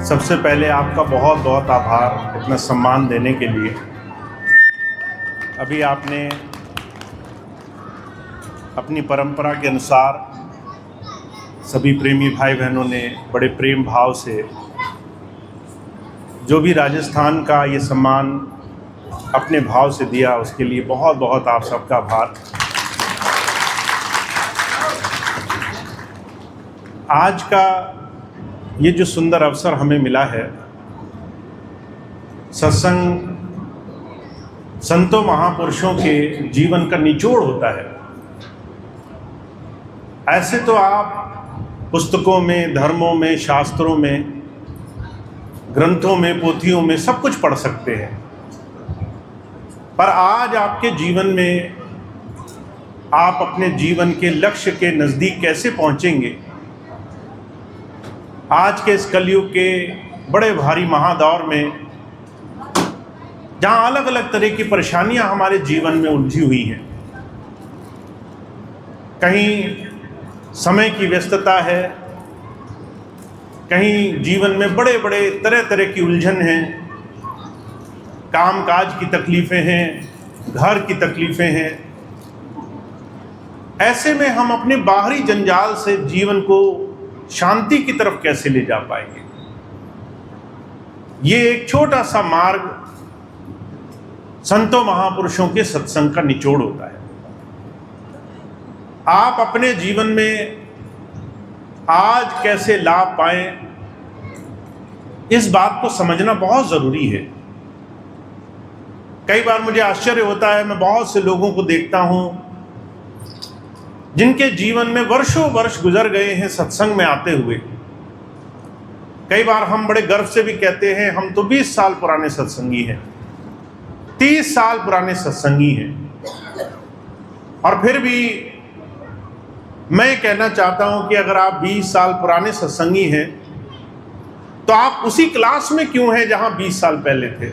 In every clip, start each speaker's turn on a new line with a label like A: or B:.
A: सबसे पहले आपका बहुत बहुत आभार इतना सम्मान देने के लिए। अभी आपने अपनी परंपरा के अनुसार सभी प्रेमी भाई बहनों ने बड़े प्रेम भाव से जो भी राजस्थान का ये सम्मान अपने भाव से दिया, उसके लिए बहुत बहुत आप सबका आभार। आज का ये जो सुंदर अवसर हमें मिला है, सत्संग संतों महापुरुषों के जीवन का निचोड़ होता है। ऐसे तो आप पुस्तकों में, धर्मों में, शास्त्रों में, ग्रंथों में, पोथियों में सब कुछ पढ़ सकते हैं, पर आज आपके जीवन में आप अपने जीवन के लक्ष्य के नज़दीक कैसे पहुंचेंगे। आज के इस कलयुग के बड़े भारी महादौर में, जहाँ अलग अलग तरह की परेशानियां हमारे जीवन में उलझी हुई हैं, कहीं समय की व्यस्तता है, कहीं जीवन में बड़े बड़े तरह तरह की उलझन हैं, कामकाज की तकलीफ़ें हैं, घर की तकलीफ़ें हैं। ऐसे में हम अपने बाहरी जंजाल से जीवन को शांति की तरफ कैसे ले जा पाएंगे। ये एक छोटा सा मार्ग संतों महापुरुषों के सत्संग का निचोड़ होता है। आप अपने जीवन में आज कैसे लाभ पाएं, इस बात को समझना बहुत ज़रूरी है। कई बार मुझे आश्चर्य होता है, मैं बहुत से लोगों को देखता हूँ जिनके जीवन में वर्षों वर्ष गुजर गए हैं सत्संग में आते हुए। कई बार हम बड़े गर्व से भी कहते हैं हम तो 20 साल पुराने सत्संगी हैं, 30 साल पुराने सत्संगी हैं। और फिर भी मैं कहना चाहता हूं कि अगर आप 20 साल पुराने सत्संगी हैं तो आप उसी क्लास में क्यों हैं जहां 20 साल पहले थे।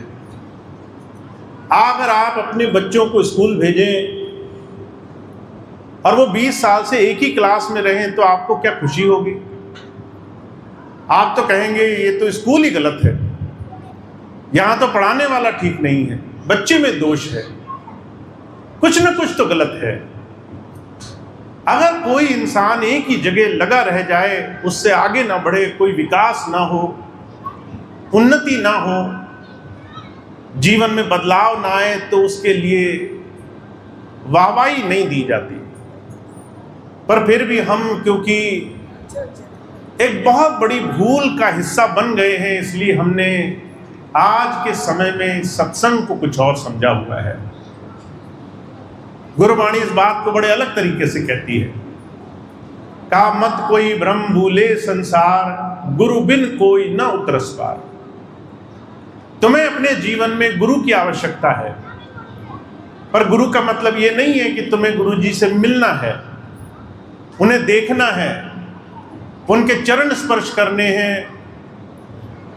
A: अगर आप अपने बच्चों को स्कूल भेजें और वो 20 साल से एक ही क्लास में रहें तो आपको क्या खुशी होगी। आप तो कहेंगे ये तो स्कूल ही गलत है, यहाँ तो पढ़ाने वाला ठीक नहीं है, बच्चे में दोष है, कुछ न कुछ तो गलत है। अगर कोई इंसान एक ही जगह लगा रह जाए, उससे आगे ना बढ़े, कोई विकास ना हो, उन्नति ना हो, जीवन में बदलाव ना आए, तो उसके लिए वाहवाही नहीं दी जाती। पर फिर भी हम क्योंकि एक बहुत बड़ी भूल का हिस्सा बन गए हैं, इसलिए हमने आज के समय में सत्संग को कुछ और समझा हुआ है। गुरुवाणी इस बात को बड़े अलग तरीके से कहती है, का मत कोई भ्रम भूले संसार, गुरु बिन कोई न उतरस पार। तुम्हें अपने जीवन में गुरु की आवश्यकता है, पर गुरु का मतलब ये नहीं है कि तुम्हें गुरु जी से मिलना है, उन्हें देखना है, उनके चरण स्पर्श करने हैं,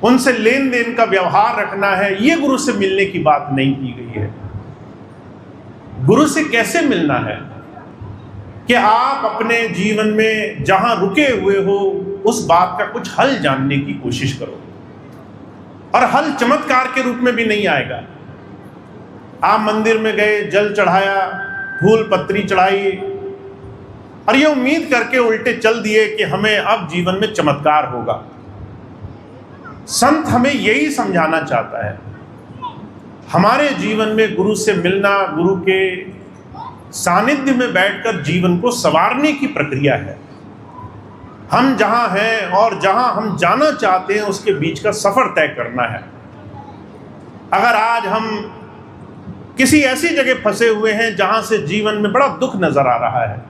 A: उनसे लेन देन का व्यवहार रखना है। ये गुरु से मिलने की बात नहीं की गई है। गुरु से कैसे मिलना है कि आप अपने जीवन में जहां रुके हुए हो उस बात का कुछ हल जानने की कोशिश करो। और हल चमत्कार के रूप में भी नहीं आएगा। आप मंदिर में गए, जल चढ़ाया, फूल पत्री चढ़ाई और ये उम्मीद करके उल्टे चल दिए कि हमें अब जीवन में चमत्कार होगा। संत हमें यही समझाना चाहता है, हमारे जीवन में गुरु से मिलना, गुरु के सानिध्य में बैठकर जीवन को संवारने की प्रक्रिया है। हम जहां हैं और जहां हम जाना चाहते हैं उसके बीच का सफर तय करना है। अगर आज हम किसी ऐसी जगह फंसे हुए हैं जहां से जीवन में बड़ा दुख नजर आ रहा है,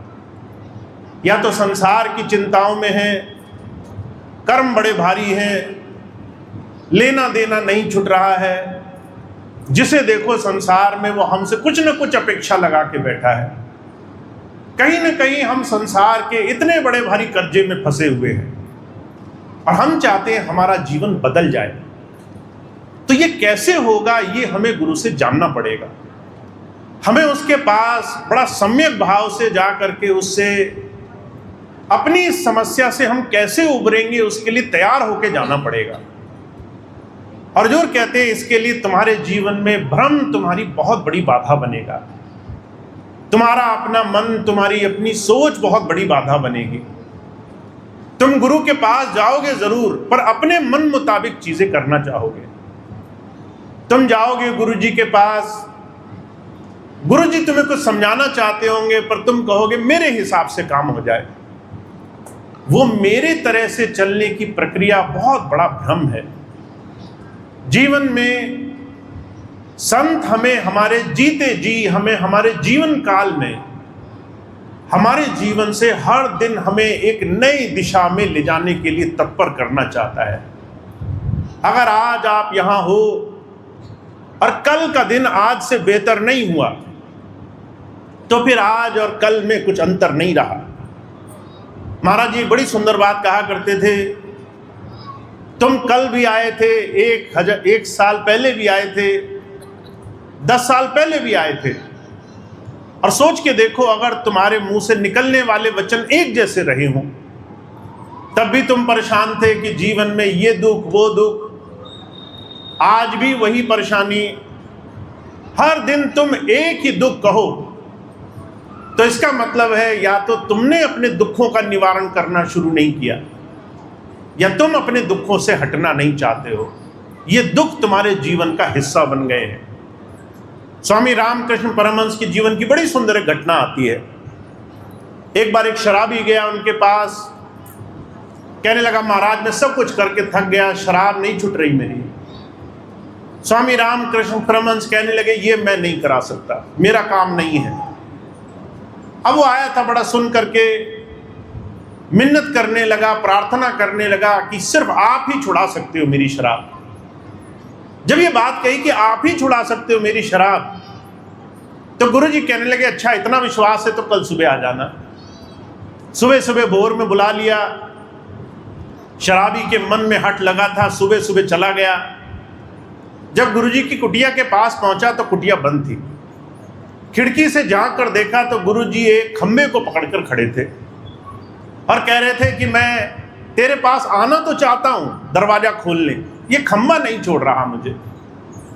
A: या तो संसार की चिंताओं में है, कर्म बड़े भारी हैं, लेना देना नहीं छूट रहा है, जिसे देखो संसार में वो हमसे कुछ न कुछ अपेक्षा लगा के बैठा है, कहीं न कहीं हम संसार के इतने बड़े भारी कर्जे में फंसे हुए हैं और हम चाहते हैं हमारा जीवन बदल जाए, तो ये कैसे होगा, ये हमें गुरु से जानना पड़ेगा। हमें उसके पास बड़ा सम्यक भाव से जा करके उससे अपनी इस समस्या से हम कैसे उभरेंगे उसके लिए तैयार होके जाना पड़ेगा। और जो कहते हैं इसके लिए तुम्हारे जीवन में भ्रम तुम्हारी बहुत बड़ी बाधा बनेगा, तुम्हारा अपना मन, तुम्हारी अपनी सोच बहुत बड़ी बाधा बनेगी। तुम गुरु के पास जाओगे जरूर, पर अपने मन मुताबिक चीजें करना चाहोगे। तुम जाओगे गुरु जी के पास, गुरु जी तुम्हें कुछ समझाना चाहते होंगे, पर तुम कहोगे मेरे हिसाब से काम हो जाए। वो मेरे तरह से चलने की प्रक्रिया बहुत बड़ा भ्रम है। जीवन में संत हमें हमारे जीते जी, हमें हमारे जीवन काल में, हमारे जीवन से हर दिन हमें एक नई दिशा में ले जाने के लिए तत्पर करना चाहता है। अगर आज आप यहां हो और कल का दिन आज से बेहतर नहीं हुआ, तो फिर आज और कल में कुछ अंतर नहीं रहा। महाराज जी बड़ी सुंदर बात कहा करते थे, तुम कल भी आए थे, एक साल पहले भी आए थे, 10 साल पहले भी आए थे, और सोच के देखो अगर तुम्हारे मुंह से निकलने वाले वचन एक जैसे रहे हों, तब भी तुम परेशान थे कि जीवन में ये दुख वो दुख, आज भी वही परेशानी, हर दिन तुम एक ही दुख कहो, तो इसका मतलब है या तो तुमने अपने दुखों का निवारण करना शुरू नहीं किया, या तुम अपने दुखों से हटना नहीं चाहते हो। ये दुख तुम्हारे जीवन का हिस्सा बन गए हैं। स्वामी रामकृष्ण परमहंस के जीवन की बड़ी सुंदर एक घटना आती है। एक बार एक शराबी गया उनके पास, कहने लगा महाराज मैं सब कुछ करके थक गया, शराब नहीं छूट रही मेरी। स्वामी रामकृष्ण परमहंस कहने लगे ये मैं नहीं करा सकता, मेरा काम नहीं है। अब वो आया था बड़ा सुन करके, मिन्नत करने लगा, प्रार्थना करने लगा कि सिर्फ आप ही छुड़ा सकते हो मेरी शराब। जब ये बात कही कि आप ही छुड़ा सकते हो मेरी शराब, तो गुरु जी कहने लगे अच्छा इतना विश्वास है तो कल सुबह आ जाना। सुबह सुबह भोर में बुला लिया। शराबी के मन में हट लगा था, सुबह सुबह चला गया। जब गुरु जी की कुटिया के पास पहुंचा तो कुटिया बंद थी। खिड़की से झांक कर देखा तो गुरु जी एक खंबे को पकड़कर खड़े थे और कह रहे थे कि मैं तेरे पास आना तो चाहता हूं, दरवाजा खोल ले, ये खंबा नहीं छोड़ रहा मुझे।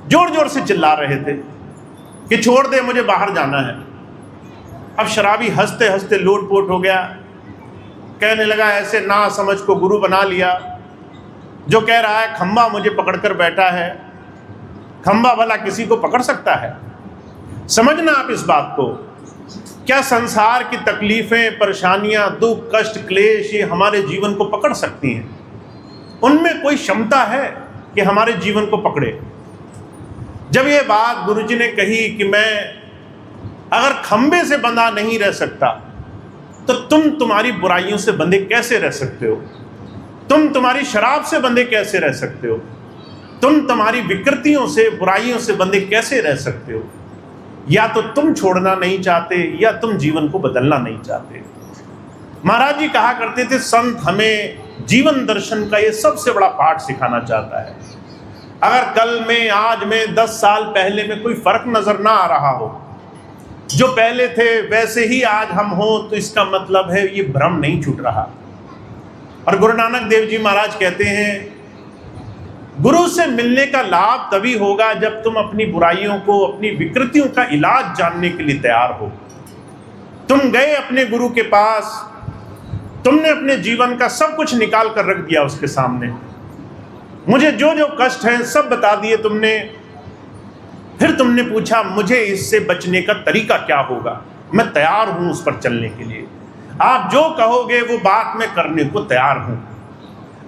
A: जोर जोर से चिल्ला रहे थे कि छोड़ दे, मुझे बाहर जाना है। अब शराबी हंसते हंसते लोटपोट हो गया, कहने लगा ऐसे ना समझ को गुरु बना लिया, जो कह रहा है खंबा मुझे पकड़कर बैठा है। खंबा भला किसी को पकड़ सकता है? समझना आप इस बात को, क्या संसार की तकलीफें, परेशानियां, दुख, कष्ट, क्लेश ये हमारे जीवन को पकड़ सकती हैं? उनमें कोई क्षमता है कि हमारे जीवन को पकड़े? जब ये बात गुरुजी ने कही कि मैं अगर खंबे से बंधा नहीं रह सकता, तो तुम तुम्हारी बुराइयों से बंधे कैसे रह सकते हो? तुम तुम्हारी शराब से बंधे कैसे रह सकते हो? तुम तुम्हारी विकृतियों से, बुराइयों से बंधे कैसे रह सकते हो? या तो तुम छोड़ना नहीं चाहते या तुम जीवन को बदलना नहीं चाहते। महाराज जी कहा करते थे संत हमें जीवन दर्शन का ये सबसे बड़ा पाठ सिखाना चाहता है। अगर कल में, आज में, 10 साल पहले में कोई फर्क नजर ना आ रहा हो, जो पहले थे वैसे ही आज हम हो, तो इसका मतलब है ये भ्रम नहीं छूट रहा। और गुरु नानक देव जी महाराज कहते हैं गुरु से मिलने का लाभ तभी होगा जब तुम अपनी बुराइयों को, अपनी विकृतियों का इलाज जानने के लिए तैयार हो। तुम गए अपने गुरु के पास, तुमने अपने जीवन का सब कुछ निकाल कर रख दिया उसके सामने, मुझे जो जो कष्ट हैं सब बता दिए तुमने। फिर तुमने पूछा मुझे इससे बचने का तरीका क्या होगा, मैं तैयार हूं उस पर चलने के लिए। आप जो कहोगे वो बात मैं करने को तैयार हूं।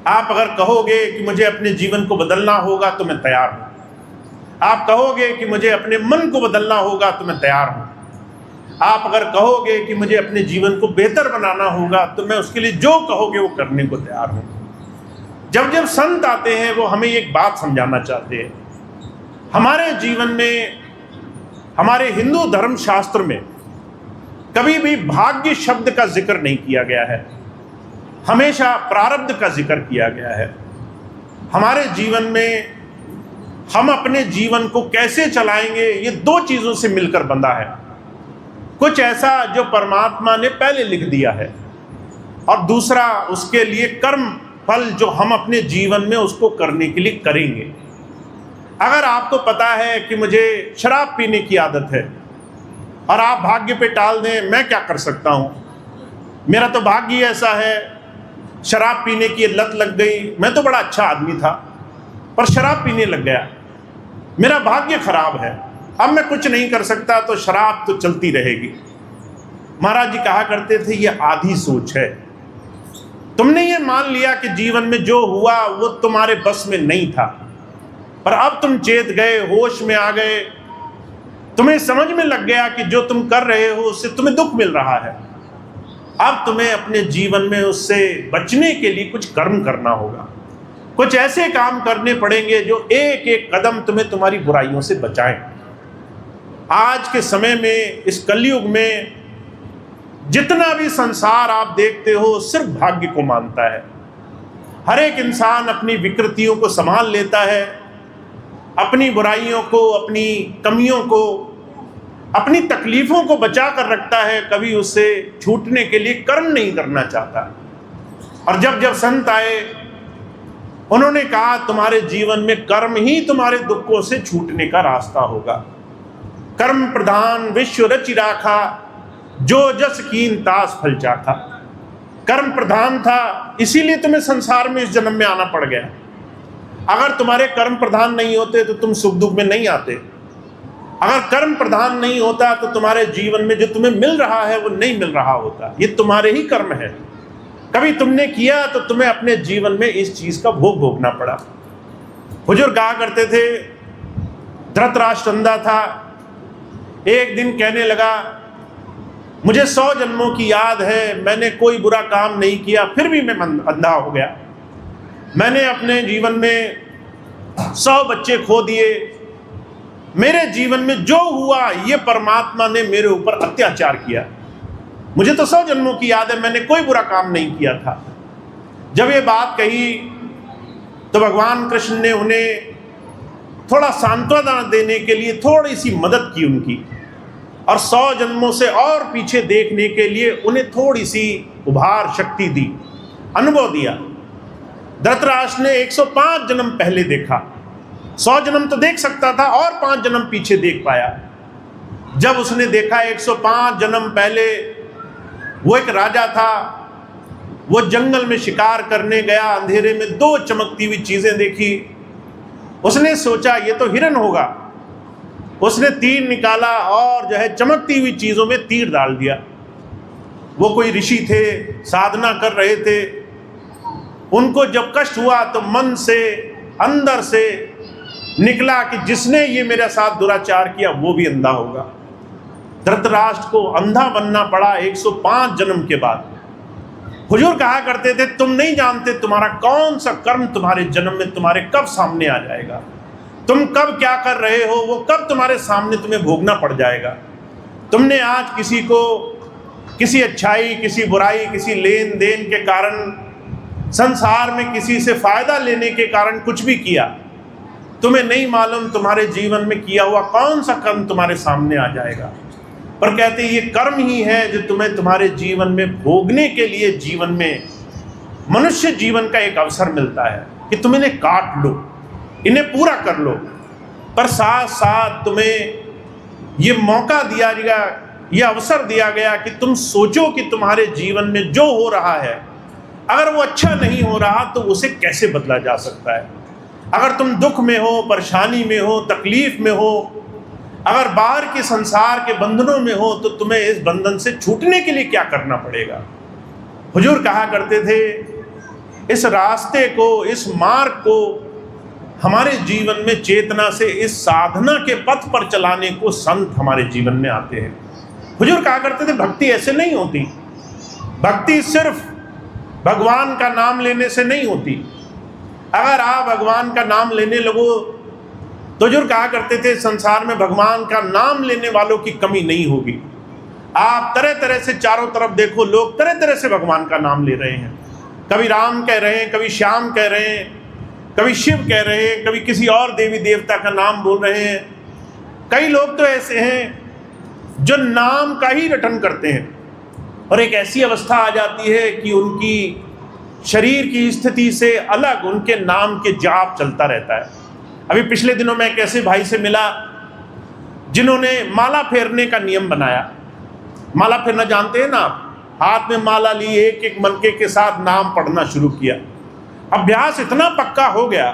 A: आप अगर कहोगे कि मुझे अपने जीवन को बदलना होगा तो मैं तैयार हूं। आप कहोगे कि मुझे अपने मन को बदलना होगा तो मैं तैयार हूं। आप अगर कहोगे कि मुझे अपने जीवन को बेहतर बनाना होगा तो मैं उसके लिए जो कहोगे वो करने को तैयार हूं। जब जब संत आते हैं वो हमें एक बात समझाना चाहते हैं। हमारे जीवन में, हमारे हिंदू धर्म शास्त्र में कभी भी भाग्य शब्द का जिक्र नहीं किया गया है, हमेशा प्रारब्ध का जिक्र किया गया है। हमारे जीवन में हम अपने जीवन को कैसे चलाएंगे ये 2 चीज़ों से मिलकर बंधा है। कुछ ऐसा जो परमात्मा ने पहले लिख दिया है, और दूसरा उसके लिए कर्म फल जो हम अपने जीवन में उसको करने के लिए करेंगे। अगर आपको पता है कि मुझे शराब पीने की आदत है और आप भाग्य पे टाल दें, मैं क्या कर सकता हूँ, मेरा तो भाग्य ही ऐसा है, शराब पीने की लत लग गई, मैं तो बड़ा अच्छा आदमी था पर शराब पीने लग गया, मेरा भाग्य खराब है, अब मैं कुछ नहीं कर सकता, तो शराब तो चलती रहेगी। महाराज जी कहा करते थे ये आधी सोच है। तुमने ये मान लिया कि जीवन में जो हुआ वो तुम्हारे बस में नहीं था, पर अब तुम चेत गए, होश में आ गए, तुम्हें समझ में लग गया कि जो तुम कर रहे हो उससे तुम्हें दुख मिल रहा है। अब तुम्हें अपने जीवन में उससे बचने के लिए कुछ कर्म करना होगा, कुछ ऐसे काम करने पड़ेंगे जो एक एक कदम तुम्हें तुम्हारी बुराइयों से बचाएं। आज के समय में, इस कलयुग में, जितना भी संसार आप देखते हो सिर्फ भाग्य को मानता है। हर एक इंसान अपनी विकृतियों को संभाल लेता है, अपनी बुराइयों को, अपनी कमियों को, अपनी तकलीफों को बचा कर रखता है, कभी उससे छूटने के लिए कर्म नहीं करना चाहता। और जब जब संत आए उन्होंने कहा तुम्हारे जीवन में कर्म ही तुम्हारे दुखों से छूटने का रास्ता होगा। कर्म प्रधान विश्व रचि राखा, जो जस कीन तास फल चाखा। कर्म प्रधान था, इसीलिए तुम्हें संसार में इस जन्म में आना पड़ गया। अगर तुम्हारे कर्म प्रधान नहीं होते तो तुम सुख दुख में नहीं आते। अगर कर्म प्रधान नहीं होता तो तुम्हारे जीवन में जो तुम्हें मिल रहा है वो नहीं मिल रहा होता। ये तुम्हारे ही कर्म है, कभी तुमने किया तो तुम्हें अपने जीवन में इस चीज का भोग भोगना पड़ा। हुजूर कहा करते थे, धृतराष्ट्र अंधा था, एक दिन कहने लगा मुझे 100 जन्मों की याद है, मैंने कोई बुरा काम नहीं किया फिर भी मैं अंधा हो गया। मैंने अपने जीवन में 100 बच्चे खो दिए, मेरे जीवन में जो हुआ ये परमात्मा ने मेरे ऊपर अत्याचार किया। मुझे तो 100 जन्मों की याद है, मैंने कोई बुरा काम नहीं किया था। जब ये बात कही तो भगवान कृष्ण ने उन्हें थोड़ा सांत्वना देने के लिए थोड़ी सी मदद की उनकी, और 100 जन्मों से और पीछे देखने के लिए उन्हें थोड़ी सी उभार शक्ति दी, अनुभव दिया। धृतराष्ट्र ने 105 जन्म पहले देखा, 100 जन्म तो देख सकता था और 5 जन्म पीछे देख पाया। जब उसने देखा 105 जन्म पहले वो एक राजा था, वो जंगल में शिकार करने गया, अंधेरे में 2 चमकती हुई चीजें देखी। उसने सोचा ये तो हिरन होगा, उसने तीर निकाला और जो है चमकती हुई चीजों में तीर डाल दिया। वो कोई ऋषि थे, साधना कर रहे थे, उनको जब कष्ट हुआ तो मन से, अंदर से निकला कि जिसने ये मेरे साथ दुराचार किया वो भी अंधा होगा। धृतराष्ट्र को अंधा बनना पड़ा 105 जन्म के बाद। हुजूर कहा करते थे तुम नहीं जानते तुम्हारा कौन सा कर्म तुम्हारे जन्म में तुम्हारे कब सामने आ जाएगा, तुम कब क्या कर रहे हो वो कब तुम्हारे सामने तुम्हें भोगना पड़ जाएगा। तुमने आज किसी को, किसी अच्छाई, किसी बुराई, किसी लेन देन के कारण, संसार में किसी से फायदा लेने के कारण कुछ भी किया, तुम्हें नहीं मालूम तुम्हारे जीवन में किया हुआ कौन सा कर्म तुम्हारे सामने आ जाएगा। पर कहते ये कर्म ही है जो तुम्हें तुम्हारे जीवन में भोगने के लिए, जीवन में मनुष्य जीवन का एक अवसर मिलता है कि तुम इन्हें काट लो, इन्हें पूरा कर लो, पर साथ साथ तुम्हें ये मौका दिया गया, ये अवसर दिया गया कि तुम सोचो कि तुम्हारे जीवन में जो हो रहा है अगर वो अच्छा नहीं हो रहा तो उसे कैसे बदला जा सकता है। अगर तुम दुख में हो, परेशानी में हो, तकलीफ में हो, अगर बाहर के संसार के बंधनों में हो तो तुम्हें इस बंधन से छूटने के लिए क्या करना पड़ेगा। हुजूर कहा करते थे इस रास्ते को, इस मार्ग को हमारे जीवन में चेतना से, इस साधना के पथ पर चलाने को संत हमारे जीवन में आते हैं। हुजूर कहा करते थे भक्ति ऐसे नहीं होती, भक्ति सिर्फ भगवान का नाम लेने से नहीं होती। अगर आप भगवान का नाम लेने लगो तो हुजूर कहा करते थे संसार में भगवान का नाम लेने वालों की कमी नहीं होगी। आप तरह तरह से चारों तरफ देखो, लोग तरह तरह से भगवान का नाम ले रहे हैं, कभी राम कह रहे हैं, कभी श्याम कह रहे हैं, कभी शिव कह रहे हैं, कभी किसी और देवी देवता का नाम बोल रहे हैं। कई लोग तो ऐसे हैं जो नाम का ही रटन करते हैं और एक ऐसी अवस्था आ जाती है कि उनकी शरीर की स्थिति से अलग उनके नाम के जाप चलता रहता है। अभी पिछले दिनों मैं एक ऐसे भाई से मिला जिन्होंने माला फेरने का नियम बनाया। माला फेरना जानते हैं ना आप? हाथ में माला ली, एक एक मनके के साथ नाम पढ़ना शुरू किया। अभ्यास इतना पक्का हो गया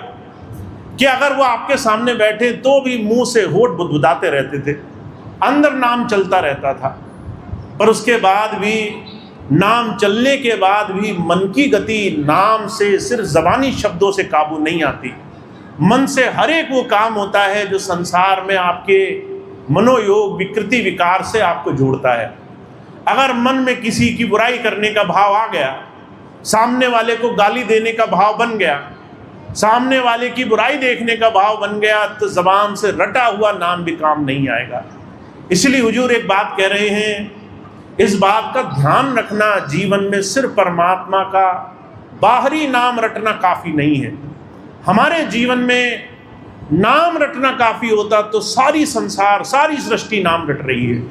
A: कि अगर वो आपके सामने बैठे तो भी मुंह से होठ बुदबुदाते रहते थे, अंदर नाम चलता रहता था। पर उसके बाद भी, नाम चलने के बाद भी मन की गति नाम से सिर्फ ज़बानी शब्दों से काबू नहीं आती। मन से हर एक वो काम होता है जो संसार में आपके मनोयोग विकृति विकार से आपको जोड़ता है। अगर मन में किसी की बुराई करने का भाव आ गया, सामने वाले को गाली देने का भाव बन गया, सामने वाले की बुराई देखने का भाव बन गया, तो ज़बान से रटा हुआ नाम भी काम नहीं आएगा। इसलिए हुजूर एक बात कह रहे हैं, इस बात का ध्यान रखना, जीवन में सिर्फ परमात्मा का बाहरी नाम रटना काफ़ी नहीं है। हमारे जीवन में नाम रटना काफ़ी होता तो सारी संसार, सारी सृष्टि नाम रट रही है।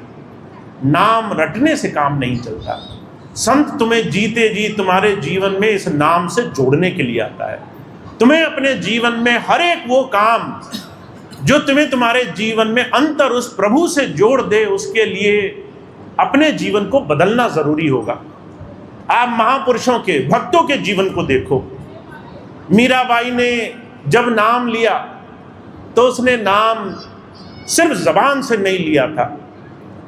A: नाम रटने से काम नहीं चलता। संत तुम्हें जीते जी तुम्हारे जीवन में इस नाम से जोड़ने के लिए आता है। तुम्हें अपने जीवन में हर एक वो काम जो तुम्हें तुम्हारे जीवन में अंतर उस प्रभु से जोड़ दे, उसके लिए अपने जीवन को बदलना ज़रूरी होगा। आप महापुरुषों के, भक्तों के जीवन को देखो। मीराबाई ने जब नाम लिया तो उसने नाम सिर्फ ज़बान से नहीं लिया था।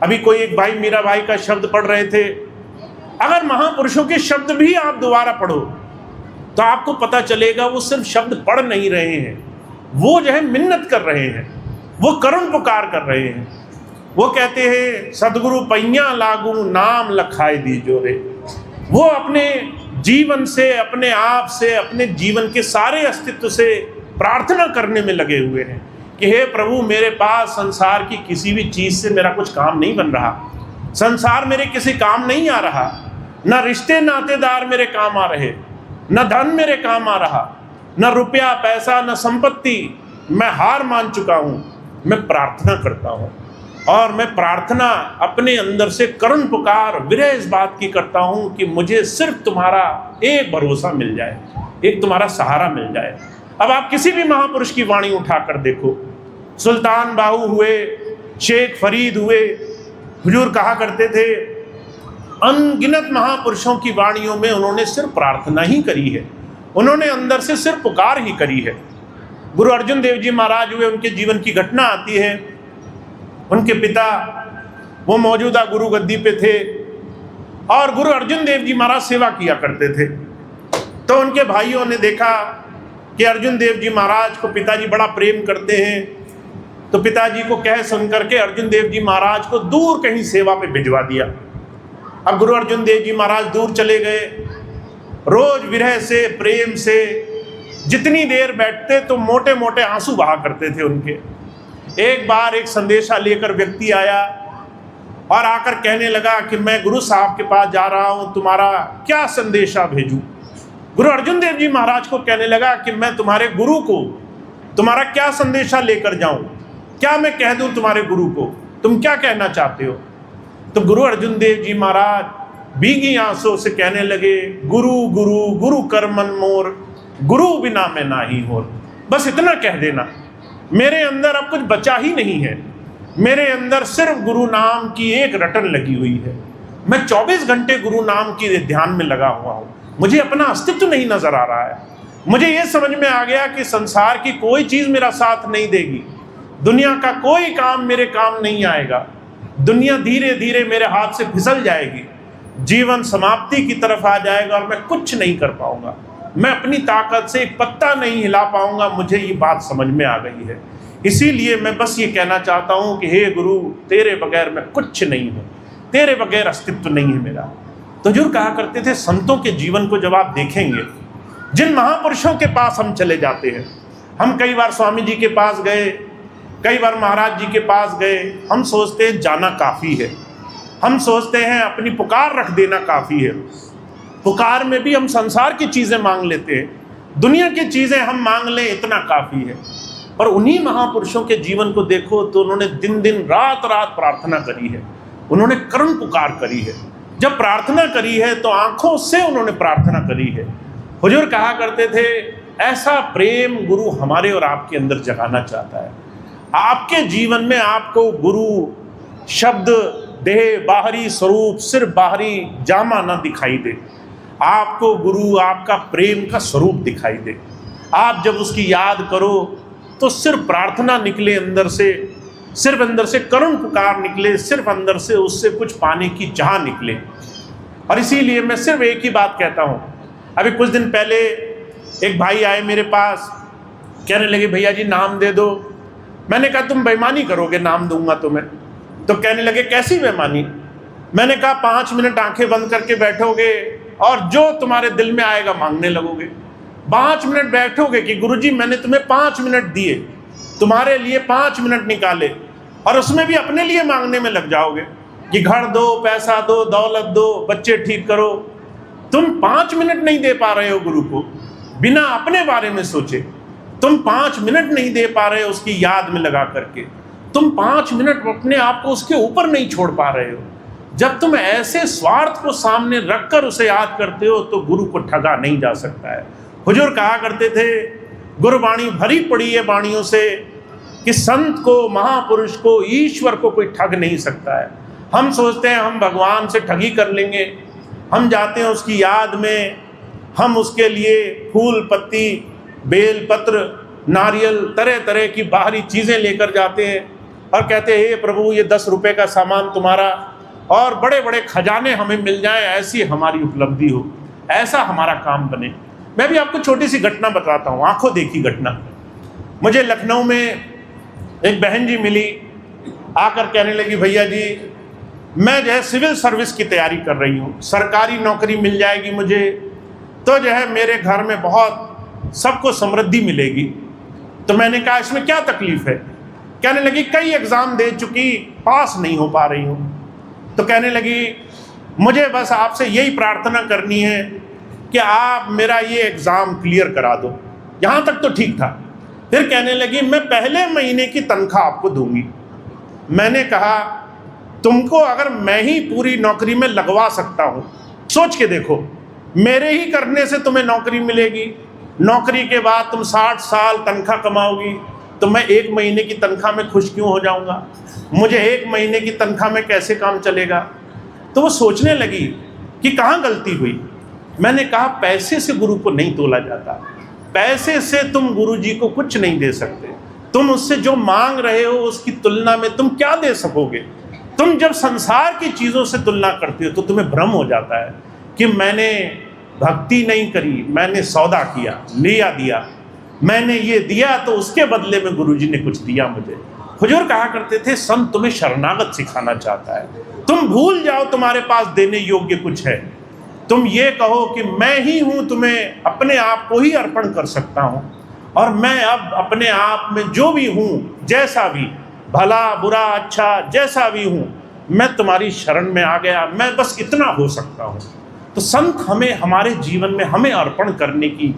A: अभी कोई एक भाई मीराबाई का शब्द पढ़ रहे थे। अगर महापुरुषों के शब्द भी आप दोबारा पढ़ो तो आपको पता चलेगा वो सिर्फ शब्द पढ़ नहीं रहे हैं, वो जो है मिन्नत कर रहे हैं, वो करुण पुकार कर रहे हैं। वो कहते हैं, सदगुरु पैया लागू नाम लखाए दीजो रे। वो अपने जीवन से, अपने आप से, अपने जीवन के सारे अस्तित्व से प्रार्थना करने में लगे हुए हैं कि हे प्रभु, मेरे पास संसार की किसी भी चीज़ से मेरा कुछ काम नहीं बन रहा, संसार मेरे किसी काम नहीं आ रहा, न रिश्ते नातेदार मेरे काम आ रहे, न धन मेरे काम आ रहा, न रुपया पैसा, न संपत्ति। मैं हार मान चुका हूँ। मैं प्रार्थना करता हूँ और मैं प्रार्थना अपने अंदर से करुण पुकार विरह इस बात की करता हूँ कि मुझे सिर्फ तुम्हारा एक भरोसा मिल जाए, एक तुम्हारा सहारा मिल जाए। अब आप किसी भी महापुरुष की वाणी उठाकर देखो, सुल्तान बाहू हुए, शेख फरीद हुए, हुजूर कहा करते थे, अनगिनत महापुरुषों की वाणियों में उन्होंने सिर्फ प्रार्थना ही करी है, उन्होंने अंदर से सिर्फ पुकार ही करी है। गुरु अर्जुन देव जी महाराज हुए, उनके जीवन की घटना आती है। उनके पिता वो मौजूदा गुरु गद्दी पे थे और गुरु अर्जुन देव जी महाराज सेवा किया करते थे। तो उनके भाइयों ने देखा कि अर्जुन देव जी महाराज को पिताजी बड़ा प्रेम करते हैं, तो पिताजी को कह सुन करके अर्जुन देव जी महाराज को दूर कहीं सेवा पे भिजवा दिया। अब गुरु अर्जुन देव जी महाराज दूर चले गए। रोज विरह से, प्रेम से जितनी देर बैठते तो मोटे मोटे आंसू बहा करते थे उनके। एक बार एक संदेशा लेकर व्यक्ति आया और आकर कहने लगा कि मैं गुरु साहब के पास जा रहा हूँ, तुम्हारा क्या संदेशा भेजूं। गुरु अर्जुन देव जी महाराज को कहने लगा कि मैं तुम्हारे गुरु को तुम्हारा क्या संदेशा लेकर जाऊं, क्या मैं कह दूं तुम्हारे गुरु को, तुम क्या कहना चाहते हो। तो गुरु अर्जुन देव जी महाराज भीगी आंसू से कहने लगे, गुरु गुरु गुरु कर मन मोर, गुरु बिना मैं ना ही हो। बस इतना कह देना, मेरे अंदर अब कुछ बचा ही नहीं है, मेरे अंदर सिर्फ गुरु नाम की एक रटन लगी हुई है। मैं 24 घंटे गुरु नाम की ध्यान में लगा हुआ हूँ, मुझे अपना अस्तित्व नहीं नजर आ रहा है। मुझे ये समझ में आ गया कि संसार की कोई चीज़ मेरा साथ नहीं देगी, दुनिया का कोई काम मेरे काम नहीं आएगा, दुनिया धीरे धीरे मेरे हाथ से फिसल जाएगी, जीवन समाप्ति की तरफ आ जाएगा और मैं कुछ नहीं कर पाऊंगा, मैं अपनी ताकत से एक पत्ता नहीं हिला पाऊंगा। मुझे ये बात समझ में आ गई है। इसीलिए मैं बस ये कहना चाहता हूँ कि हे गुरु, तेरे बगैर मैं कुछ नहीं हूँ, तेरे बगैर अस्तित्व नहीं है मेरा। तो हुजूर कहा करते थे, संतों के जीवन को जब आप देखेंगे, जिन महापुरुषों के पास हम चले जाते हैं, हम कई बार स्वामी जी के पास गए, कई बार महाराज जी के पास गए, हम सोचते हैं जाना काफ़ी है, हम सोचते हैं अपनी पुकार रख देना काफ़ी है। पुकार में भी हम संसार की चीज़ें मांग लेते हैं, दुनिया की चीज़ें हम मांग लें, इतना काफ़ी है। पर उन्हीं महापुरुषों के जीवन को देखो तो उन्होंने दिन दिन रात रात प्रार्थना करी है, उन्होंने करुण पुकार करी है। जब प्रार्थना करी है तो आंखों से उन्होंने प्रार्थना करी है। हुजूर कहा करते थे, ऐसा प्रेम गुरु हमारे और आपके अंदर जगाना चाहता है। आपके जीवन में आपको गुरु शब्द, देह, बाहरी स्वरूप, सिर्फ बाहरी जामा ना दिखाई दे, आपको गुरु आपका प्रेम का स्वरूप दिखाई दे। आप जब उसकी याद करो तो सिर्फ प्रार्थना निकले अंदर से, सिर्फ अंदर से करुण पुकार निकले, सिर्फ अंदर से उससे कुछ पाने की चाह निकले। और इसीलिए मैं सिर्फ एक ही बात कहता हूँ। अभी कुछ दिन पहले एक भाई आए मेरे पास, कहने लगे भैया जी नाम दे दो। मैंने कहा तुम बेईमानी करोगे, नाम दूंगा तुम्हें। तो कहने लगे कैसी बेईमानी? मैंने कहा 5 मिनट आंखें बंद करके बैठोगे और जो तुम्हारे दिल में आएगा मांगने लगोगे। 5 मिनट बैठोगे कि गुरुजी मैंने तुम्हें 5 मिनट दिए, तुम्हारे लिए 5 मिनट निकाले, और उसमें भी अपने लिए मांगने में लग जाओगे कि घर दो, पैसा दो, दौलत दो, बच्चे ठीक करो। तुम 5 मिनट नहीं दे पा रहे हो गुरु को, बिना अपने बारे में सोचे। तुम 5 मिनट नहीं दे पा रहे हो उसकी याद में लगा करके। तुम 5 मिनट अपने आप को उसके ऊपर नहीं छोड़ पा रहे हो। जब तुम ऐसे स्वार्थ को सामने रखकर उसे याद करते हो तो गुरु को ठगा नहीं जा सकता है। हुजूर कहा करते थे, गुरबाणी भरी पड़ी है बाणियों से कि संत को, महापुरुष को, ईश्वर को कोई ठग नहीं सकता है। हम सोचते हैं हम भगवान से ठगी कर लेंगे, हम जाते हैं उसकी याद में, हम उसके लिए फूल पत्ती, बेल पत्र, नारियल, तरह तरह की बाहरी चीज़ें लेकर जाते हैं और कहते हैं हे प्रभु ये 10 रुपये का सामान तुम्हारा, और बड़े बड़े खजाने हमें मिल जाएं, ऐसी हमारी उपलब्धि हो, ऐसा हमारा काम बने। मैं भी आपको छोटी सी घटना बताता हूँ, आंखों देखी घटना। मुझे लखनऊ में एक बहन जी मिली, आकर कहने लगी भैया जी मैं जो है सिविल सर्विस की तैयारी कर रही हूँ, सरकारी नौकरी मिल जाएगी मुझे तो जो है मेरे घर में बहुत सबको समृद्धि मिलेगी। तो मैंने कहा इसमें क्या तकलीफ़ है? कहने लगी कई एग्ज़ाम दे चुकी, पास नहीं हो पा रही हूँ। तो कहने लगी मुझे बस आपसे यही प्रार्थना करनी है कि आप मेरा ये एग्ज़ाम क्लियर करा दो। यहाँ तक तो ठीक था। फिर कहने लगी मैं पहले महीने की तनख्वाह आपको दूंगी। मैंने कहा तुमको अगर मैं ही पूरी नौकरी में लगवा सकता हूँ, सोच के देखो, मेरे ही करने से तुम्हें नौकरी मिलेगी, नौकरी के बाद तुम 60 साल तनख्वाह कमाओगी, तो मैं 1 महीने की तनख्वाह में खुश क्यों हो जाऊँगा? मुझे 1 महीने की तनख्वाह में कैसे काम चलेगा? तो वो सोचने लगी कि कहाँ गलती हुई। मैंने कहा पैसे से गुरु को नहीं तोला जाता, पैसे से तुम गुरु जी को कुछ नहीं दे सकते। तुम उससे जो मांग रहे हो उसकी तुलना में तुम क्या दे सकोगे? तुम जब संसार की चीज़ों से तुलना करते हो तो तुम्हें भ्रम हो जाता है कि मैंने भक्ति नहीं करी, मैंने सौदा किया, लिया दिया, मैंने ये दिया तो उसके बदले में गुरुजी ने कुछ दिया मुझे। हुजूर कहा करते थे संत तुम्हें शरणागत सिखाना चाहता है। तुम भूल जाओ तुम्हारे पास देने योग्य कुछ है, तुम ये कहो कि मैं ही हूँ, तुम्हें अपने आप को ही अर्पण कर सकता हूँ, और मैं अब अपने आप में जो भी हूँ, जैसा भी, भला बुरा अच्छा जैसा भी हूँ, मैं तुम्हारी शरण में आ गया, मैं बस इतना हो सकता हूँ। तो संत हमें हमारे जीवन में हमें अर्पण करने की,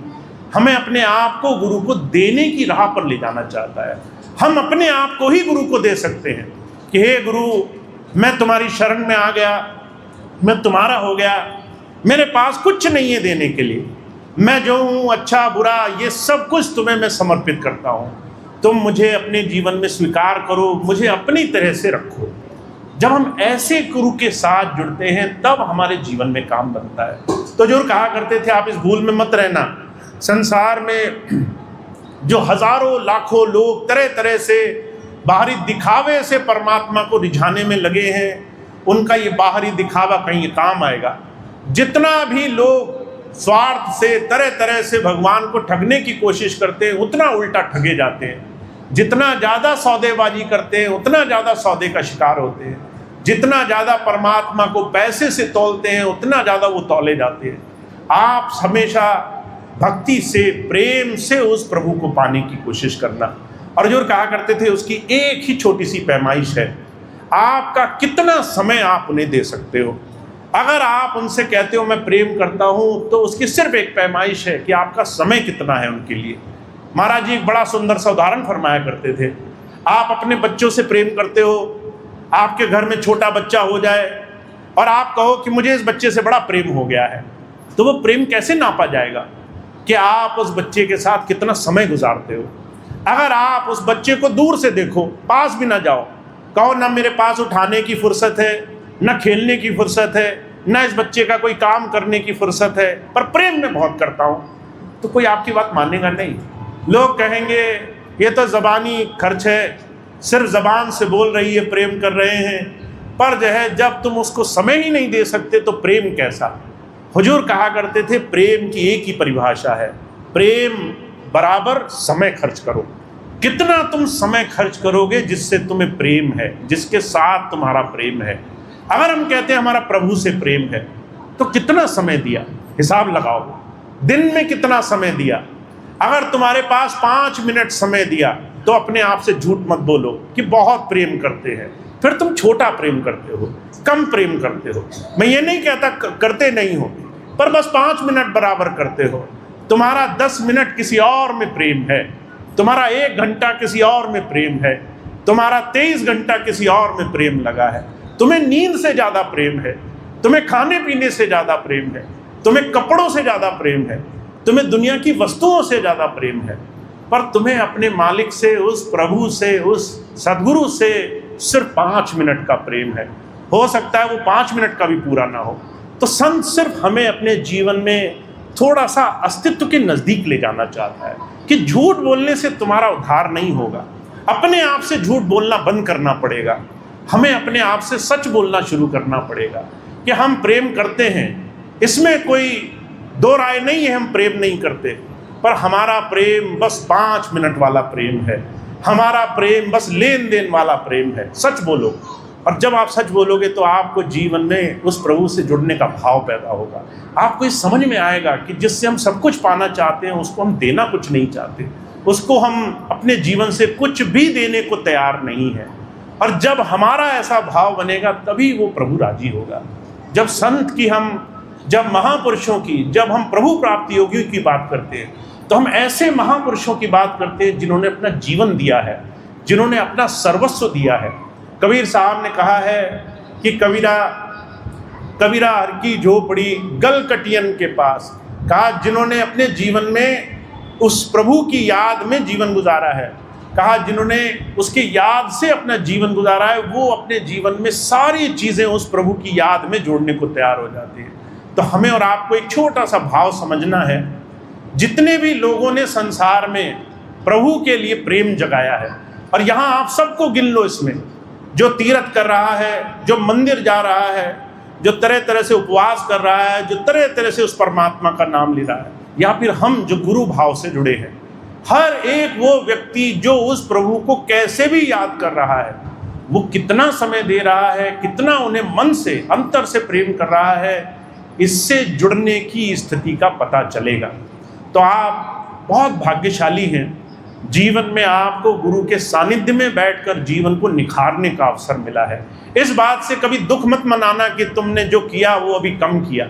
A: हमें अपने आप को गुरु को देने की राह पर ले जाना चाहता है। हम अपने आप को ही गुरु को दे सकते हैं कि हे गुरु मैं तुम्हारी शरण में आ गया, मैं तुम्हारा हो गया, मेरे पास कुछ नहीं है देने के लिए, मैं जो हूँ अच्छा बुरा ये सब कुछ तुम्हें मैं समर्पित करता हूँ, तुम मुझे अपने जीवन में स्वीकार करो, मुझे अपनी तरह से रखो। जब हम ऐसे गुरु के साथ जुड़ते हैं तब हमारे जीवन में काम बनता है। तो जो कहा करते थे आप इस भूल में मत रहना, संसार में जो हजारों लाखों लोग तरह तरह से बाहरी दिखावे से परमात्मा को रिझाने में लगे हैं, उनका ये बाहरी दिखावा कहीं काम आएगा। जितना भी लोग स्वार्थ से तरह तरह से भगवान को ठगने की कोशिश करते हैं उतना उल्टा ठगे जाते हैं। जितना ज़्यादा सौदेबाजी करते हैं उतना ज़्यादा सौदे का शिकार होते हैं। जितना ज़्यादा परमात्मा को पैसे से तौलते हैं उतना ज़्यादा वो तौले जाते हैं। आप हमेशा भक्ति से, प्रेम से उस प्रभु को पाने की कोशिश करना। और जो कहा करते थे उसकी एक ही छोटी सी पैमाइश है, आपका कितना समय आप उन्हें दे सकते हो। अगर आप उनसे कहते हो मैं प्रेम करता हूँ तो उसकी सिर्फ एक पैमाइश है कि आपका समय कितना है उनके लिए। महाराज जी एक बड़ा सुंदर सा उदाहरण फरमाया करते थे, आप अपने बच्चों से प्रेम करते हो, आपके घर में छोटा बच्चा हो जाए और आप कहो कि मुझे इस बच्चे से बड़ा प्रेम हो गया है, तो वो प्रेम कैसे नापा जाएगा? कि आप उस बच्चे के साथ कितना समय गुजारते हो। अगर आप उस बच्चे को दूर से देखो, पास भी ना जाओ, कहो ना मेरे पास उठाने की फुर्सत है, न खेलने की फुर्सत है, न इस बच्चे का कोई काम करने की फुर्सत है, पर प्रेम में बहुत करता हूँ, तो कोई आपकी बात मानेगा नहीं। लोग कहेंगे ये तो ज़बानी खर्च है, सिर्फ ज़बान से बोल रही है, प्रेम कर रहे हैं, पर जो है जब तुम उसको समय ही नहीं दे सकते तो प्रेम कैसा। हुजूर कहा करते थे प्रेम की एक ही परिभाषा है, प्रेम बराबर समय खर्च करो। कितना तुम समय खर्च करोगे जिससे तुम्हें प्रेम है, जिसके साथ तुम्हारा प्रेम है। अगर हम कहते हैं हमारा प्रभु से प्रेम है, तो कितना समय दिया, हिसाब लगाओ, दिन में कितना समय दिया। अगर तुम्हारे पास 5 मिनट समय दिया तो अपने आप से झूठ मत बोलो कि बहुत प्रेम करते हैं, फिर तुम छोटा प्रेम करते हो, कम प्रेम करते हो। मैं ये नहीं कहता करते नहीं हो, पर बस 5 मिनट बराबर करते हो। तुम्हारा 10 मिनट किसी और में प्रेम है, तुम्हारा 1 घंटा किसी और में प्रेम है, तुम्हारा 23 घंटा किसी और में प्रेम लगा है। तुम्हें नींद से ज़्यादा प्रेम है, तुम्हें खाने पीने से ज़्यादा प्रेम है, तुम्हें कपड़ों से ज़्यादा प्रेम है, तुम्हें दुनिया की वस्तुओं से ज़्यादा प्रेम है, पर तुम्हें अपने मालिक से, उस प्रभु से, उस सद्गुरु से सिर्फ 5 मिनट का प्रेम है। हो सकता है वो 5 मिनट का भी पूरा ना हो। तो संत सिर्फ हमें अपने जीवन में थोड़ा सा अस्तित्व के नज़दीक ले जाना चाहता है कि झूठ बोलने से तुम्हारा उद्धार नहीं होगा। अपने आप से झूठ बोलना बंद करना पड़ेगा। हमें अपने आप से सच बोलना शुरू करना पड़ेगा कि हम प्रेम करते हैं, इसमें कोई दो राय नहीं है, हम प्रेम नहीं करते, पर हमारा प्रेम बस 5 मिनट वाला प्रेम है, हमारा प्रेम बस लेन देन वाला प्रेम है। सच बोलो, और जब आप सच बोलोगे तो आपको जीवन में उस प्रभु से जुड़ने का भाव पैदा होगा। आपको इस समझ में आएगा कि जिससे हम सब कुछ पाना चाहते हैं उसको हम देना कुछ नहीं चाहते, उसको हम अपने जीवन से कुछ भी देने को तैयार नहीं है। और जब हमारा ऐसा भाव बनेगा तभी वो प्रभु राजी होगा। जब संत की जब महापुरुषों की, जब हम प्रभु प्राप्ति योगियों की बात करते हैं तो हम ऐसे महापुरुषों की बात करते हैं जिन्होंने अपना जीवन दिया है, जिन्होंने अपना सर्वस्व दिया है। कबीर साहब ने कहा है कि कबीरा हर की झोपड़ी गल कटियन के पास, कहा जिन्होंने अपने जीवन में उस प्रभु की याद में जीवन गुजारा है, कहा जिन्होंने उसकी याद से अपना जीवन गुजारा है, वो अपने जीवन में सारी चीज़ें उस प्रभु की याद में जोड़ने को तैयार हो जाती हैं। तो हमें और आपको एक छोटा सा भाव समझना है, जितने भी लोगों ने संसार में प्रभु के लिए प्रेम जगाया है, और यहाँ आप सबको गिन लो, इसमें जो तीर्थ कर रहा है, जो मंदिर जा रहा है, जो तरह तरह से उपवास कर रहा है, जो तरह तरह से उस परमात्मा का नाम ले रहा है, या फिर हम जो गुरु भाव से जुड़े हैं, हर एक वो व्यक्ति जो उस प्रभु को कैसे भी याद कर रहा है, वो कितना समय दे रहा है, कितना उन्हें मन से अंतर से प्रेम कर रहा है, इससे जुड़ने की स्थिति का पता चलेगा। तो आप बहुत भाग्यशाली हैं, जीवन में आपको गुरु के सानिध्य में बैठकर जीवन को निखारने का अवसर मिला है। इस बात से कभी दुख मत मनाना कि तुमने जो किया वो अभी कम किया।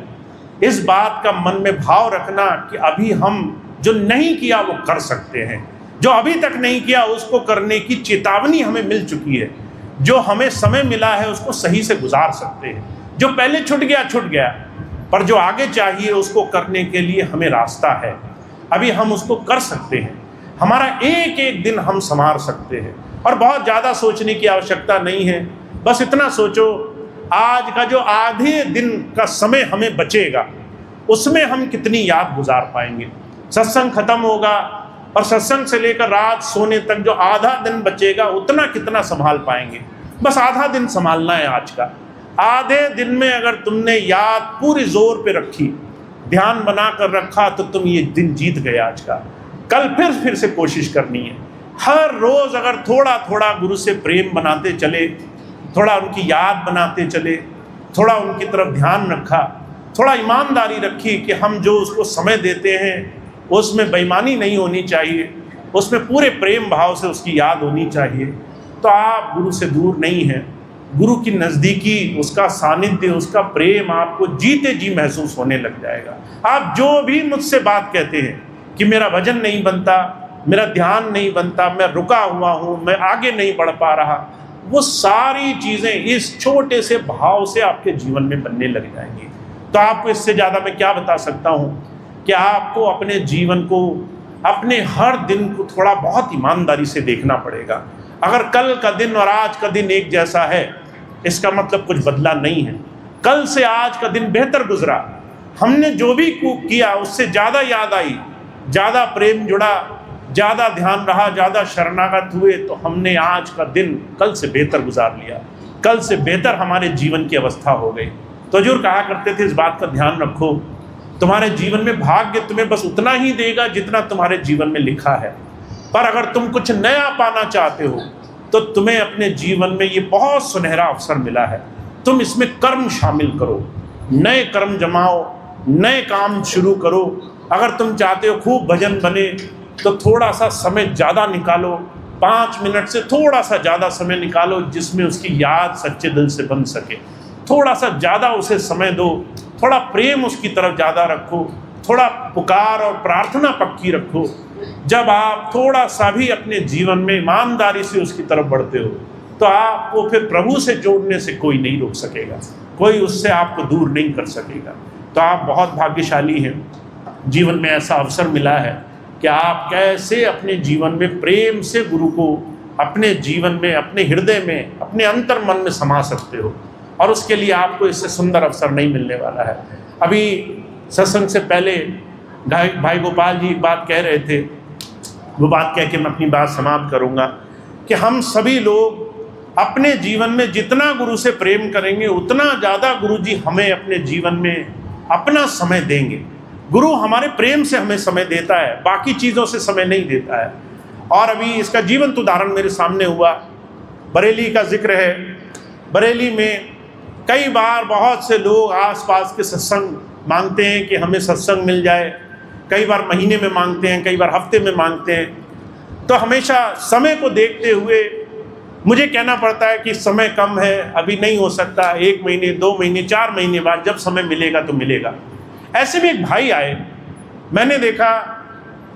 A: इस बात का मन में भाव रखना कि अभी हम जो नहीं किया वो कर सकते हैं, जो अभी तक नहीं किया उसको करने की चेतावनी हमें मिल चुकी है, जो हमें समय मिला है उसको सही से गुजार सकते हैं। जो पहले छूट गया, पर जो आगे चाहिए उसको करने के लिए हमें रास्ता है, अभी हम उसको कर सकते हैं। हमारा एक एक दिन हम संवार सकते हैं, और बहुत ज़्यादा सोचने की आवश्यकता नहीं है। बस इतना सोचो, आज का जो आधे दिन का समय हमें बचेगा उसमें हम कितनी याद गुजार पाएंगे। सत्संग खत्म होगा और सत्संग से लेकर रात सोने तक जो आधा दिन बचेगा उतना कितना संभाल पाएंगे। बस आधा दिन संभालना है आज का। आधे दिन में अगर तुमने याद पूरी जोर पे रखी, ध्यान बना कर रखा, तो तुम ये दिन जीत गए आज का। कल फिर से कोशिश करनी है। हर रोज़ अगर थोड़ा थोड़ा गुरु से प्रेम बनाते चले, थोड़ा उनकी याद बनाते चले, थोड़ा उनकी तरफ ध्यान रखा, थोड़ा ईमानदारी रखी कि हम जो उसको समय देते हैं उसमें बेईमानी नहीं होनी चाहिए, उसमें पूरे प्रेम भाव से उसकी याद होनी चाहिए, तो आप गुरु से दूर नहीं हैं। गुरु की नज़दीकी, उसका सानिध्य, उसका प्रेम आपको जीते जी महसूस होने लग जाएगा। आप जो भी मुझसे बात कहते हैं कि मेरा भजन नहीं बनता, मेरा ध्यान नहीं बनता, मैं रुका हुआ हूँ, मैं आगे नहीं बढ़ पा रहा, वो सारी चीज़ें इस छोटे से भाव से आपके जीवन में बनने लग जाएंगी। तो आपको इससे ज़्यादा मैं क्या बता सकता हूँ कि आपको अपने जीवन को, अपने हर दिन को थोड़ा बहुत ईमानदारी से देखना पड़ेगा। अगर कल का दिन और आज का दिन एक जैसा है, इसका मतलब कुछ बदला नहीं है। कल से आज का दिन बेहतर गुजरा, हमने जो भी किया उससे ज़्यादा याद आई, ज़्यादा प्रेम जुड़ा, ज़्यादा ध्यान रहा, ज़्यादा शरणागत हुए, तो हमने आज का दिन कल से बेहतर गुजार लिया, कल से बेहतर हमारे जीवन की अवस्था हो गई। तो हजूर कहा करते थे, इस बात का ध्यान रखो, तुम्हारे जीवन में भाग्य तुम्हें बस उतना ही देगा जितना तुम्हारे जीवन में लिखा है, पर अगर तुम कुछ नया पाना चाहते हो तो तुम्हें अपने जीवन में ये बहुत सुनहरा अवसर मिला है, तुम इसमें कर्म शामिल करो, नए कर्म जमाओ, नए काम शुरू करो। अगर तुम चाहते हो खूब भजन बने तो थोड़ा सा समय ज़्यादा निकालो, 5 मिनट से थोड़ा सा ज़्यादा समय निकालो जिसमें उसकी याद सच्चे दिल से बन सके, थोड़ा सा ज़्यादा उसे समय दो, थोड़ा प्रेम उसकी तरफ ज़्यादा रखो, थोड़ा पुकार और प्रार्थना पक्की रखो। जब आप थोड़ा सा भी अपने जीवन में ईमानदारी से उसकी तरफ बढ़ते हो तो आपको फिर प्रभु से जोड़ने से कोई नहीं रोक सकेगा, कोई उससे आपको दूर नहीं कर सकेगा। तो आप बहुत भाग्यशाली हैं, जीवन में ऐसा अवसर मिला है कि आप कैसे अपने जीवन में प्रेम से गुरु को अपने जीवन में, अपने हृदय में, अपने अंतर मन में समा सकते हो, और उसके लिए आपको इससे सुंदर अवसर नहीं मिलने वाला है। अभी सत्संग से पहले भाई गोपाल जी एक बात कह रहे थे, वो बात कह के मैं अपनी बात समाप्त करूँगा कि हम सभी लोग अपने जीवन में जितना गुरु से प्रेम करेंगे उतना ज़्यादा गुरु जी हमें अपने जीवन में अपना समय देंगे। गुरु हमारे प्रेम से हमें समय देता है, बाकी चीज़ों से समय नहीं देता है। और अभी इसका जीवंत उदाहरण मेरे सामने हुआ, बरेली का जिक्र है। बरेली में कई बार बहुत से लोग आसपास के सत्संग मांगते हैं कि हमें सत्संग मिल जाए, कई बार महीने में मांगते हैं, कई बार हफ्ते में मांगते हैं। तो हमेशा समय को देखते हुए मुझे कहना पड़ता है कि समय कम है, अभी नहीं हो सकता, 1 महीने 2 महीने 4 महीने बाद जब समय मिलेगा तो मिलेगा। ऐसे में एक भाई आए, मैंने देखा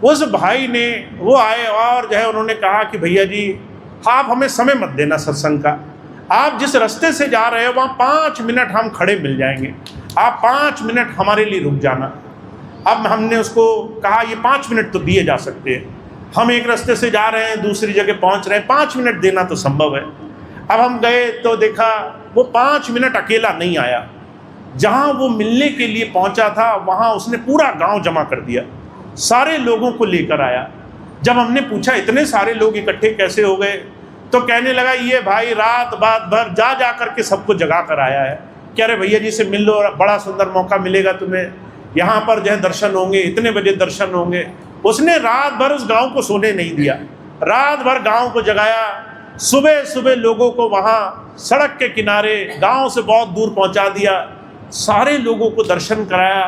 A: उस भाई ने, वो आए और जो है उन्होंने कहा कि भैया जी आप हमें समय मत देना सत्संग का, आप जिस रास्ते से जा रहे हो वहाँ 5 मिनट हम खड़े मिल जाएंगे, आप 5 मिनट हमारे लिए रुक जाना। अब हमने उसको कहा ये 5 मिनट तो दिए जा सकते हैं, हम एक रास्ते से जा रहे हैं दूसरी जगह पहुंच रहे हैं, 5 मिनट देना तो संभव है। अब हम गए तो देखा वो 5 मिनट अकेला नहीं आया, जहां वो मिलने के लिए पहुंचा था वहां उसने पूरा गांव जमा कर दिया, सारे लोगों को लेकर आया। जब हमने पूछा इतने सारे लोग इकट्ठे कैसे हो गए, तो कहने लगा ये भाई रात भर जा करके सबको जगा कर आया है। कह रहे भैया जी से मिल लो, बड़ा सुंदर मौका मिलेगा तुम्हें, यहाँ पर जो है दर्शन होंगे, इतने बजे दर्शन होंगे। उसने रात भर उस गांव को सोने नहीं दिया, रात भर गांव को जगाया, सुबह सुबह लोगों को वहाँ सड़क के किनारे गांव से बहुत दूर पहुँचा दिया, सारे लोगों को दर्शन कराया,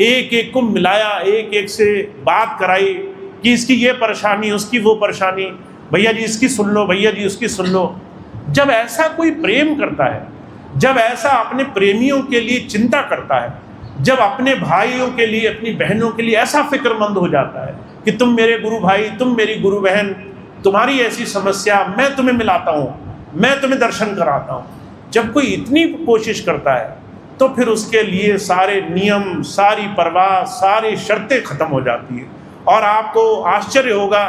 A: एक एक को मिलाया, एक एक से बात कराई कि इसकी ये परेशानी, उसकी वो परेशानी, भैया जी इसकी सुन लो, भैया जी उसकी सुन लो। जब ऐसा कोई प्रेम करता है, जब ऐसा अपने प्रेमियों के लिए चिंता करता है, जब अपने भाइयों के लिए, अपनी बहनों के लिए ऐसा फिक्रमंद हो जाता है कि तुम मेरे गुरु भाई, तुम मेरी गुरु बहन, तुम्हारी ऐसी समस्या मैं तुम्हें मिलाता हूँ, मैं तुम्हें दर्शन कराता हूँ, जब कोई इतनी कोशिश करता है तो फिर उसके लिए सारे नियम, सारी परवाह, सारी शर्तें खत्म हो जाती है। और आपको आश्चर्य होगा,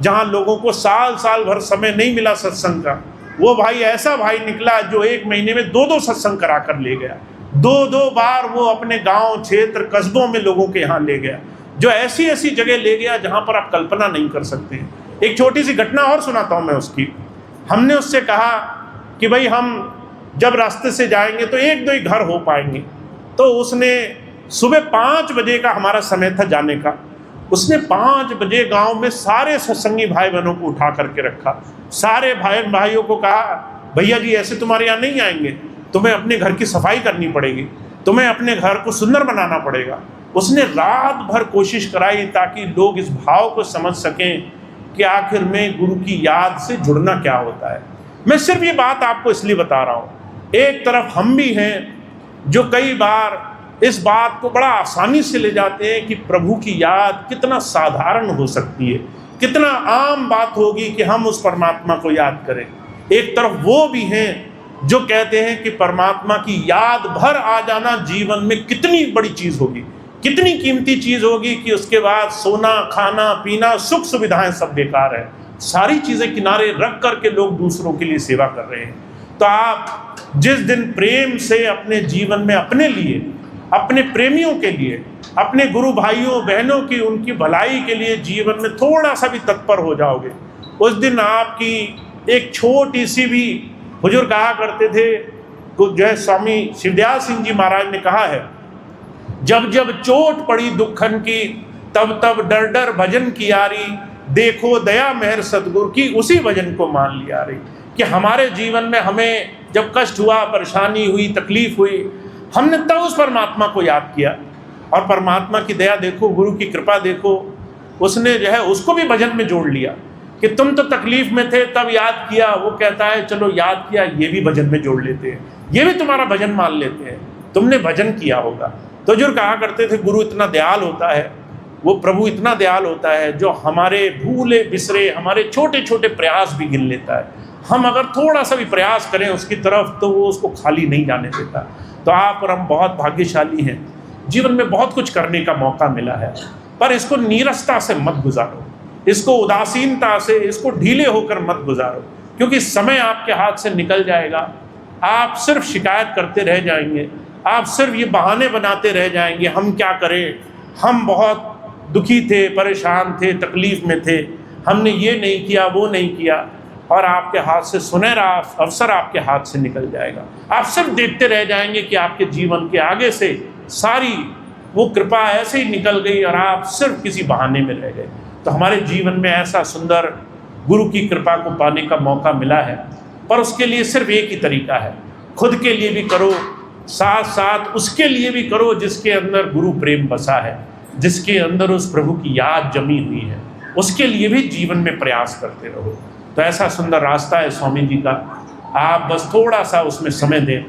A: जहाँ लोगों को साल साल भर समय नहीं मिला सत्संग का, वो भाई ऐसा भाई निकला जो 1 महीने में 2-2 सत्संग करा कर ले गया, 2-2 बार वो अपने गांव, क्षेत्र, कस्बों में लोगों के यहाँ ले गया, जो ऐसी ऐसी जगह ले गया जहाँ पर आप कल्पना नहीं कर सकते। एक छोटी सी घटना और सुनाता हूँ मैं उसकी। हमने उससे कहा कि भाई हम जब रास्ते से जाएंगे तो 1-2 ही घर हो पाएंगे। तो उसने सुबह 5 बजे का हमारा समय था जाने का, उसने 5 बजे गांव में सारे सत्संगी भाई बहनों को उठा करके रखा, सारे भाइयों को कहा भैया जी ऐसे तुम्हारे यहाँ नहीं आएंगे, तुम्हें अपने घर की सफाई करनी पड़ेगी, तुम्हें अपने घर को सुंदर बनाना पड़ेगा। उसने रात भर कोशिश कराई ताकि लोग इस भाव को समझ सकें कि आखिर में गुरु की याद से जुड़ना क्या होता है। मैं सिर्फ ये बात आपको इसलिए बता रहा हूँ, एक तरफ हम भी हैं जो कई बार इस बात को बड़ा आसानी से ले जाते हैं कि प्रभु की याद कितना साधारण हो सकती है, कितना आम बात होगी कि हम उस परमात्मा को याद करें। एक तरफ वो भी हैं जो कहते हैं कि परमात्मा की याद भर आ जाना जीवन में कितनी बड़ी चीज़ होगी, कितनी कीमती चीज होगी कि उसके बाद सोना, खाना, पीना, सुख सुविधाएं सब बेकार है, सारी चीजें किनारे रख करके लोग दूसरों के लिए सेवा कर रहे हैं। तो आप जिस दिन प्रेम से अपने जीवन में अपने लिए, अपने प्रेमियों के लिए, अपने गुरु भाइयों बहनों की, उनकी भलाई के लिए जीवन में थोड़ा सा भी तत्पर हो जाओगे, उस दिन आपकी एक छोटी सी भी, हुजूर कहा करते थे, तो जो है स्वामी शिवदयाल सिंह जी महाराज ने कहा है, जब जब चोट पड़ी दुखन की, तब तब डर डर भजन की यारी, देखो दया मेहर सतगुरु की, उसी भजन को मान लिया रही। कि हमारे जीवन में हमें जब कष्ट हुआ, परेशानी हुई, तकलीफ हुई, हमने तब उस परमात्मा को याद किया, और परमात्मा की दया देखो, गुरु की कृपा देखो, उसने जो है उसको भी भजन में जोड़ लिया कि तुम तो तकलीफ में थे तब याद किया, वो कहता है चलो याद किया, ये भी भजन में जोड़ लेते हैं, ये भी तुम्हारा भजन मान लेते हैं, तुमने भजन किया होगा। तो जो कहा करते थे, गुरु इतना दयाल होता है, वो प्रभु इतना दयाल होता है, जो हमारे भूले बिसरे, हमारे छोटे छोटे प्रयास भी गिन लेता है। हम अगर थोड़ा सा भी प्रयास करें उसकी तरफ, तो वो उसको खाली नहीं जाने देता। तो आप और हम बहुत भाग्यशाली हैं, जीवन में बहुत कुछ करने का मौका मिला है, पर इसको नीरसता से मत गुजारो, इसको उदासीनता से, इसको ढीले होकर मत गुजारो, क्योंकि समय आपके हाथ से निकल जाएगा। आप सिर्फ शिकायत करते रह जाएंगे, आप सिर्फ ये बहाने बनाते रह जाएंगे, हम क्या करें, हम बहुत दुखी थे, परेशान थे, तकलीफ में थे, हमने ये नहीं किया, वो नहीं किया, और आपके हाथ से सुनहरा अवसर आपके हाथ से निकल जाएगा। आप सिर्फ देखते रह जाएंगे कि आपके जीवन के आगे से सारी वो कृपा ऐसे ही निकल गई और आप सिर्फ किसी बहाने में रह गए। तो हमारे जीवन में ऐसा सुंदर गुरु की कृपा को पाने का मौका मिला है, पर उसके लिए सिर्फ एक ही तरीका है, खुद के लिए भी करो, साथ साथ उसके लिए भी करो जिसके अंदर गुरु प्रेम बसा है, जिसके अंदर उस प्रभु की याद जमी हुई है, उसके लिए भी जीवन में प्रयास करते रहो। तो ऐसा सुंदर रास्ता है स्वामी जी का, आप बस थोड़ा सा उसमें समय दें,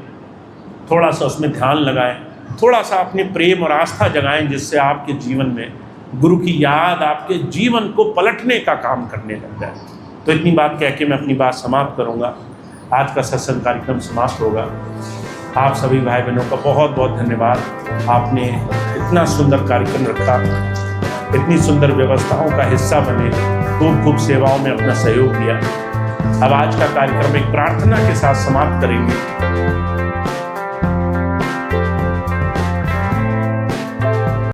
A: थोड़ा सा उसमें ध्यान लगाएं, थोड़ा सा अपने प्रेम और आस्था जगाएं, जिससे आपके जीवन में गुरु की याद आपके जीवन को पलटने का काम करने लग जाए। तो इतनी बात कह के मैं अपनी बात समाप्त करूंगा। आज का सत्संग कार्यक्रम समाप्त होगा। आप सभी भाई बहनों का बहुत बहुत धन्यवाद, आपने इतना सुंदर कार्यक्रम रखा, इतनी सुंदर व्यवस्थाओं का हिस्सा बने, खूब खूब सेवाओं में अपना सहयोग दिया। अब आज का कार्यक्रम एक प्रार्थना के साथ समाप्त करेंगे।